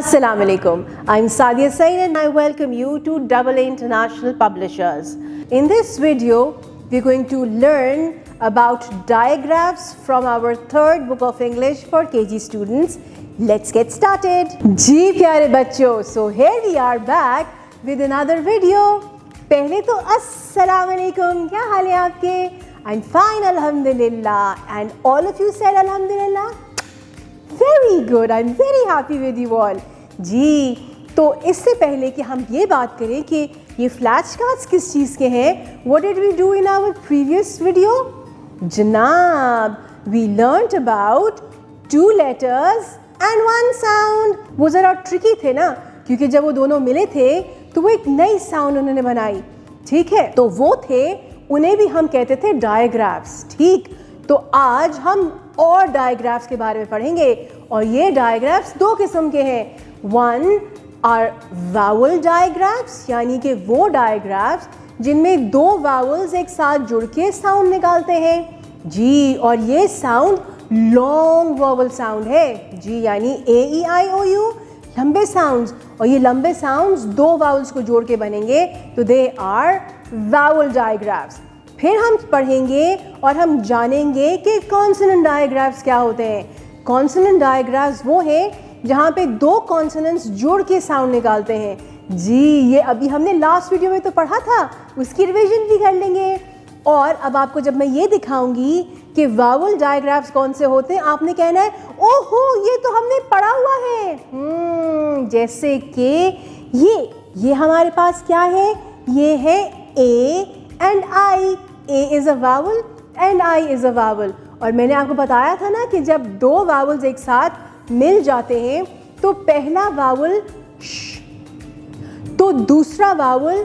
Assalamu alaikum. I'm Sadia Sain and I welcome you to AA International Publishers. In this video, we're going to learn about digraphs from our third book of English for KG students. Let's get started. जी प्यारे बच्चों, so here we are back with another video. पहले तो अस्सलाम वालेकुम, क्या हाल है आपके? I'm fine, alhamdulillah. And all of you said alhamdulillah? Very good. I'm very happy with you all. जी, तो इससे पहले कि हम ये बात करें कि ये फ्लैश कार्ड्स किस चीज़ के हैं, What did we do in our previous video? जनाब, we learnt about 2 letters and 1 sound. वो ज़रा ट्रिकी थे ना, क्योंकि जब वो दोनों मिले थे तो वो एक नई साउंड उन्होंने बनाई, ठीक है? तो वो थे, उन्हें भी हम कहते थे डायग्राफ्स, ठीक? तो आज हम और डायग्राफ्स के बारे में पढ़ेंगे और ये डायग्राफ्स 2 किस्म के हैं. वन आर वावल डायग्राफ्स, यानी कि वो डायग्राफ्स जिनमें 2 वावल्स एक साथ जुड़ के साउंड निकालते हैं जी, और ये साउंड लॉन्ग वावल साउंड है जी, यानी AEIOU लंबे साउंड्स, और ये लंबे साउंड्स 2 वावल्स को जोड़ के बनेंगे, तो दे आर वावल डायग्राफ्स. फिर हम पढ़ेंगे और हम जानेंगे कि कॉन्सोनेंट डायग्राफ्स क्या होते हैं. कॉन्सोनेंट डायग्राफ्स वो हैं जहाँ पे 2 कॉन्सोनेंट्स जोड़ के साउंड निकालते हैं जी. ये अभी हमने लास्ट वीडियो में तो पढ़ा था, उसकी रिवीजन भी कर लेंगे. और अब आपको जब मैं ये दिखाऊंगी कि वावल डायग्राफ्स कौन से होते हैं, आपने कहना है ओहो ये तो हमने पढ़ा हुआ है. जैसे कि ये हमारे पास क्या है, ये है A and I. A is a vowel and I is a vowel. और मैंने आपको बताया था ना कि जब 2 वावल्स एक साथ मिल जाते हैं तो पहला वावल श, तो दूसरा वावल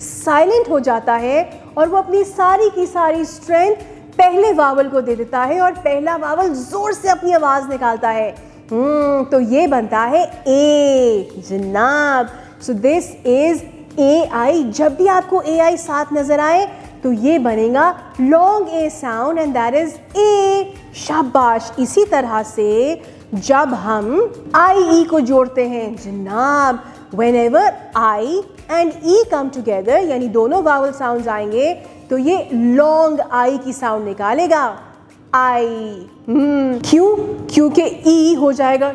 साइलेंट हो जाता है और वो अपनी सारी की सारी स्ट्रेंथ पहले वावल को दे देता है और पहला वावल जोर से अपनी आवाज़ निकालता है. तो ये बनता है A जनाब. So this is AI. जब भी आपको AI साथ नजर आए तो ये बनेगा long A sound and that is A. शाबाश. इसी तरह से जब हम IE को जोड़ते हैं जनाब, whenever I and E come together, यानी दोनों वावल साउंड्स आएंगे तो ये लॉन्ग I की साउंड निकालेगा I. क्यों? क्योंकि E हो जाएगा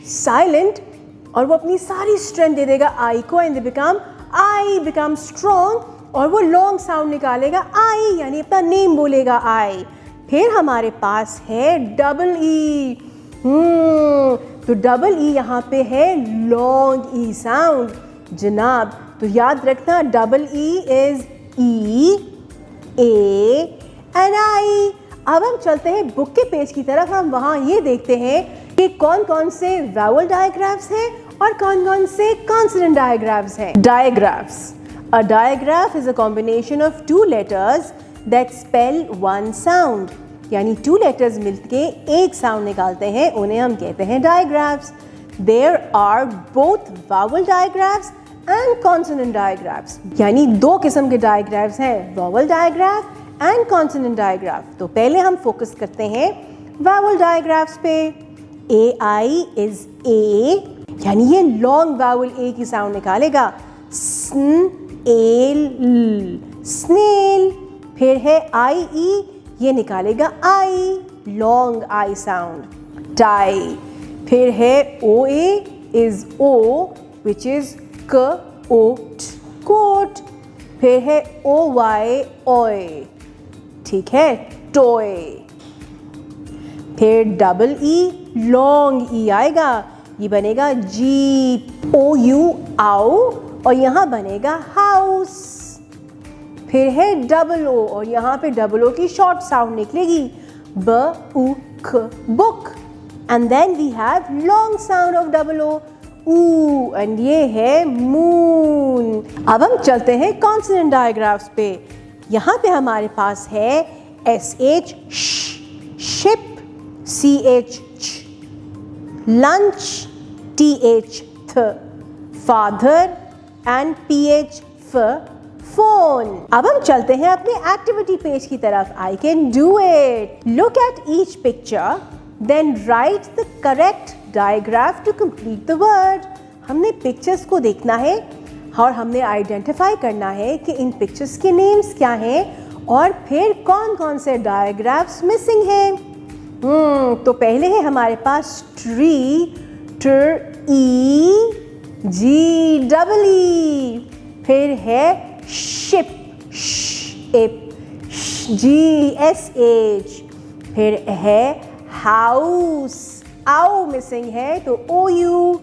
साइलेंट और वो अपनी सारी स्ट्रेंथ दे देगा I को एंड I become strong और वो लॉन्ग साउंड निकालेगा I, यानी अपना नेम बोलेगा I. फिर हमारे पास है डबल E. तो डबल E यहाँ पे है लॉन्ग E साउंड जनाब. तो याद रखना double E is E, A and I. अब हम चलते हैं बुक के पेज की तरफ. हम वहाँ ये देखते हैं कि कौन कौन से वावल डायग्राफ्स हैं और कौन कौन से कॉन्सोनेंट डायग्राफ्स हैं. डायग्राफ्स. A digraph is a combination of 2 letters that spell one sound. यानी 2 letters मिलके एक साउंड निकालते हैं, उन्हें हम कहते हैं डायग्राफ्स. There are both vowel digraphs and consonant digraphs. यानी 2 किस्म के डायग्राफ्स हैं, vowel digraph and consonant digraph. तो पहले हम फोकस करते हैं vowel digraphs पे. AI is A, यानी ये लॉन्ग वावल A की साउंड निकालेगा. स्नेल. फिर है IE, ये निकालेगा I, long I sound. Tie. फिर है OA is O which is coat, coat. फिर है OY ओए, ठीक है, टॉय. फिर डबल E लॉन्ग E आएगा, ये बनेगा जीप. OU आओ और यहाँ बनेगा हाउस. फिर है डबल O और यहाँ पे डबल O की शॉर्ट साउंड निकलेगी book, book. And then we have long sound of double O ऊ, एंड ये है मून. अब हम चलते हैं कॉन्सोनेंट डायग्राफ्स पे. यहाँ पे हमारे पास है SH ship, CH lunch, TH father and PH phone. अब हम चलते हैं अपने एक्टिविटी पेज की तरफ. I can do it. Look at each picture Then write the correct digraph to complete the word. हमने पिक्चर्स को देखना है और हमने आइडेंटिफाई करना है कि इन पिक्चर्स के नेम्स क्या हैं और फिर कौन कौन से डायग्राफ्स मिसिंग हैं। तो पहले है हमारे पास ट्री, TREE, फिर है शिप, GSH, फिर है हाउस, आउ मिसिंग है तो OU,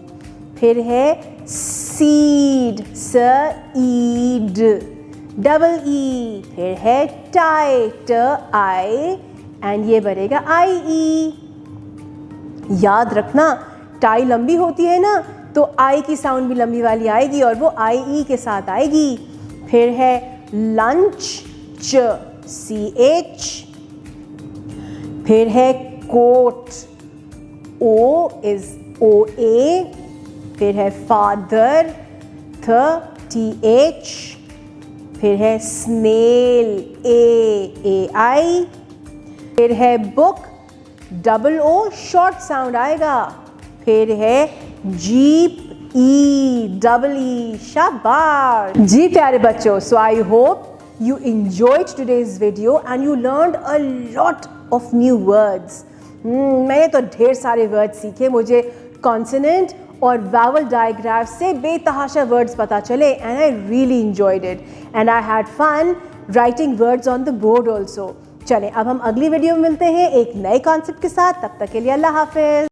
फिर है सीड, SEED, EE, फिर है टाई, TI, एंड ये बनेगा IE। याद रखना टाई लंबी होती है ना तो आई की साउंड भी लंबी वाली आएगी और वो IE के साथ आएगी। फिर है लंच, CH, फिर है कोट, OA, फिर है फादर, TH, फिर है स्नेल, AAI, फिर है बुक, OO शॉर्ट साउंड आएगा, फिर है जीप, EEE, शाबाश। जी प्यारे बच्चों, so I hope you enjoyed today's video and you learned a lot of new words. मैंने तो ढेर सारे वर्ड्स सीखे, मुझे कॉन्सोनेंट और वावल डायग्राफ से बेतहाशा वर्ड्स पता चले and I really enjoyed it and I had fun writing words on the board also. चलें अब हम अगली वीडियो में मिलते हैं एक नए कॉन्सेप्ट के साथ, तब तक के लिए अल्लाह हाफिज़।